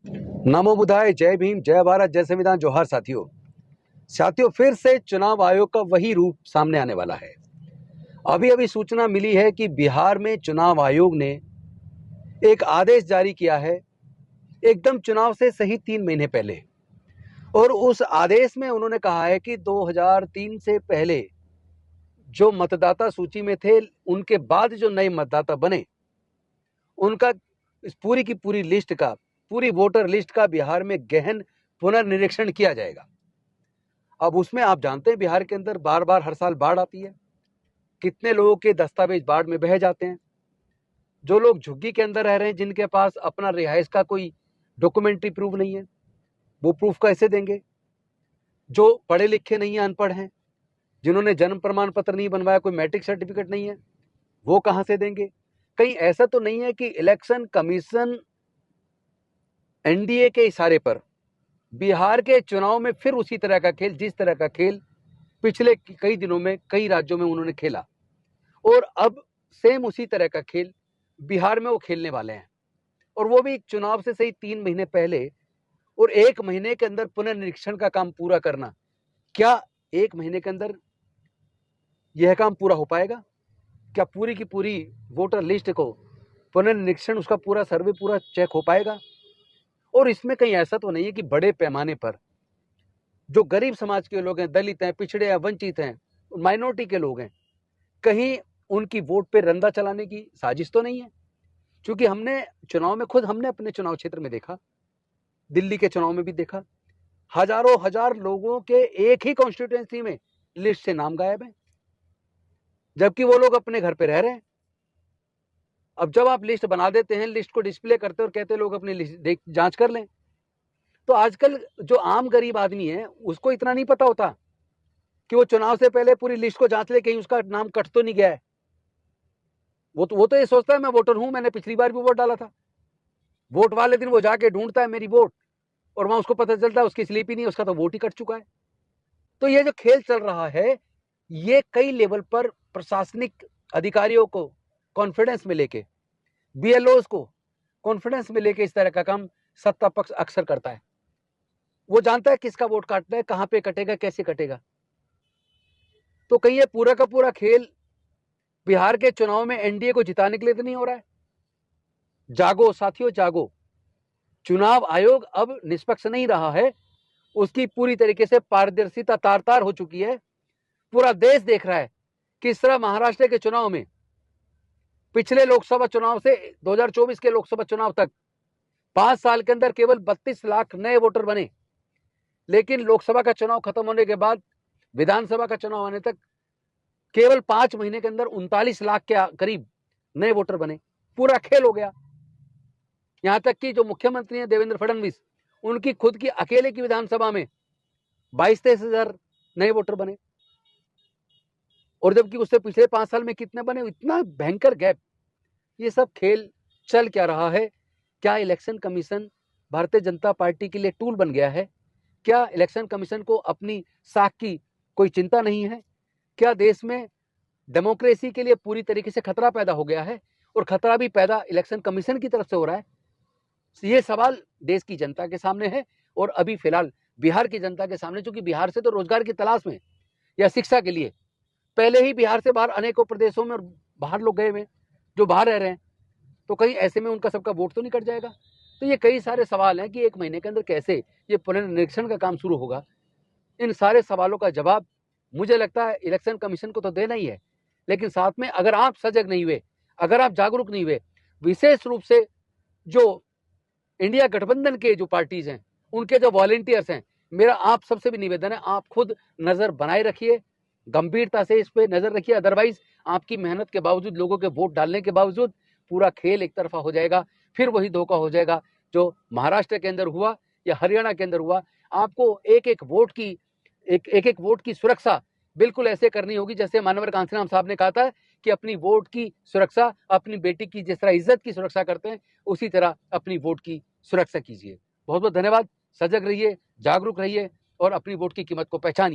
नमो बुधाय, जय भीम, जय भारत, जय संविधान, जोहार साथियों। फिर से चुनाव आयोग का वही रूप सामने आने वाला है। अभी अभी सूचना मिली है कि बिहार में चुनाव आयोग ने एक आदेश जारी किया है, एकदम चुनाव से सही 3 महीने पहले। और उस आदेश में उन्होंने कहा है कि 2003 से पहले जो मतदाता सूची में थे, उनके बाद जो नए मतदाता बने, उनका इस पूरी की पूरी लिस्ट का, पूरी वोटर लिस्ट का बिहार में गहन पुनर्निरीक्षण किया जाएगा। अब उसमें आप जानते हैं बिहार के अंदर बार बार हर साल बाढ़ आती है। कितने लोगों के दस्तावेज बाढ़ में बह जाते हैं। जो लोग झुग्गी के अंदर रह रहे हैं, जिनके पास अपना रिहाइश का कोई डॉक्यूमेंट्री प्रूफ नहीं है, वो प्रूफ कैसे देंगे? जो पढ़े लिखे नहीं है, अनपढ़ हैं, जिन्होंने जन्म प्रमाण पत्र नहीं बनवाया, कोई मैट्रिक सर्टिफिकेट नहीं है, वो कहां से देंगे? कहीं ऐसा तो नहीं है कि इलेक्शन कमीशन एनडीए के इशारे पर बिहार के चुनाव में फिर उसी तरह का खेल, जिस तरह का खेल पिछले कई दिनों में कई राज्यों में उन्होंने खेला, और अब सेम उसी तरह का खेल बिहार में वो खेलने वाले हैं। और वो भी चुनाव से सही 3 महीने पहले, और 1 महीने के अंदर पुनर्निरीक्षण का काम पूरा करना। क्या 1 महीने के अंदर यह काम पूरा हो पाएगा? क्या पूरी की पूरी वोटर लिस्ट को पुनर्निरीक्षण, उसका पूरा सर्वे पूरा चेक हो पाएगा? और इसमें कहीं ऐसा तो नहीं है कि बड़े पैमाने पर जो गरीब समाज के लोग हैं, दलित हैं, पिछड़े हैं, वंचित हैं, माइनॉरिटी के लोग हैं, कहीं उनकी वोट पे रंदा चलाने की साजिश तो नहीं है? क्योंकि हमने चुनाव में खुद हमने अपने चुनाव क्षेत्र में देखा, दिल्ली के चुनाव में भी देखा, हजारों हजार लोगों के एक ही कॉन्स्टिट्यूएंसी में लिस्ट से नाम गायब है, जबकि वो लोग अपने घर पे रह रहे हैं। अब जब आप लिस्ट बना देते हैं, लिस्ट को डिस्प्ले करते हैं और कहते हैं लोग अपनी लिस्ट जांच कर लें, तो आजकल जो आम गरीब आदमी है, उसको इतना नहीं पता होता कि वो चुनाव से पहले पूरी लिस्ट को जांच ले, कहीं उसका नाम कट तो नहीं गया है। वो तो ये सोचता है मैं वोटर हूं, मैंने पिछली बार भी वोट डाला था। वोट वाले दिन वो जाके ढूंढता है मेरी वोट, और वहां उसको पता चलता है उसकी स्लिप ही नहीं, उसका तो वोट ही कट चुका है। तो ये जो खेल चल रहा है, ये कई लेवल पर प्रशासनिक अधिकारियों को कॉन्फिडेंस में लेके, बीएलओ को कॉन्फिडेंस में लेके इस तरह का काम सत्ता पक्ष अक्सर करता है। वो जानता है किसका वोट काटना है, कहां पे कटेगा, कैसे कटेगा। तो कहीं ये पूरा का पूरा खेल बिहार के चुनाव में एनडीए को जिताने के लिए तो नहीं हो रहा है? जागो साथियों, जागो। चुनाव आयोग अब निष्पक्ष नहीं रहा है, उसकी पूरी तरीके से पारदर्शिता तार तार हो चुकी है। पूरा देश देख रहा है किस तरह महाराष्ट्र के चुनाव में, पिछले लोकसभा चुनाव से 2024 के लोकसभा चुनाव तक 5 साल के अंदर केवल 32 लाख नए वोटर बने, लेकिन लोकसभा का चुनाव खत्म होने के बाद विधानसभा का चुनाव आने तक केवल 5 महीने के अंदर 39 लाख के करीब नए वोटर बने। पूरा खेल हो गया। यहां तक कि जो मुख्यमंत्री हैं देवेंद्र फडणवीस, उनकी खुद की अकेले की विधानसभा में 22-23 हजार नए वोटर बने, और जबकि उससे पिछले 5 साल में कितने बने? इतना भयंकर गैप। ये सब खेल चल क्या रहा है? क्या election commission Bharatiya Janata party के लिए टूल बन गया है? क्या इलेक्शन कमीशन को अपनी साख की कोई चिंता नहीं है? क्या देश में डेमोक्रेसी के लिए पूरी तरीके से खतरा पैदा हो गया है, और खतरा भी पैदा इलेक्शन कमीशन की तरफ से हो रहा है? ये सवाल देश की जनता के सामने है, और अभी फिलहाल बिहार की जनता के सामने, क्योंकि बिहार से तो रोजगार की तलाश में या शिक्षा के लिए पहले ही बिहार से बाहर अनेकों प्रदेशों में बाहर लोग गए हुए, जो बाहर रह रहे हैं। तो कहीं ऐसे में उनका सबका वोट तो नहीं कट जाएगा? तो ये कई सारे सवाल हैं कि 1 महीने के अंदर कैसे ये पुनर्निरीक्षण का काम शुरू होगा। इन सारे सवालों का जवाब मुझे लगता है इलेक्शन कमीशन को तो देना ही है, लेकिन साथ में अगर आप सजग नहीं हुए, अगर आप जागरूक नहीं हुए, विशेष रूप से जो इंडिया गठबंधन के जो पार्टीज हैं, उनके जो वॉलेंटियर्स हैं, मेरा आप सबसे भी निवेदन है, आप खुद नजर बनाए रखिए, गंभीरता से इस पे नजर रखिए। अदरवाइज आपकी मेहनत के बावजूद, लोगों के वोट डालने के बावजूद पूरा खेल एक तरफा हो जाएगा। फिर वही धोखा हो जाएगा जो महाराष्ट्र के अंदर हुआ या हरियाणा के अंदर हुआ। आपको एक एक वोट की सुरक्षा बिल्कुल ऐसे करनी होगी जैसे मानवर कांसीराम साहब ने कहा था कि अपनी वोट की सुरक्षा अपनी बेटी की जिस तरह इज्जत की सुरक्षा करते हैं, उसी तरह अपनी वोट की सुरक्षा कीजिए। बहुत बहुत धन्यवाद। सजग रहिए, जागरूक रहिए, और अपनी वोट की कीमत को पहचानिए।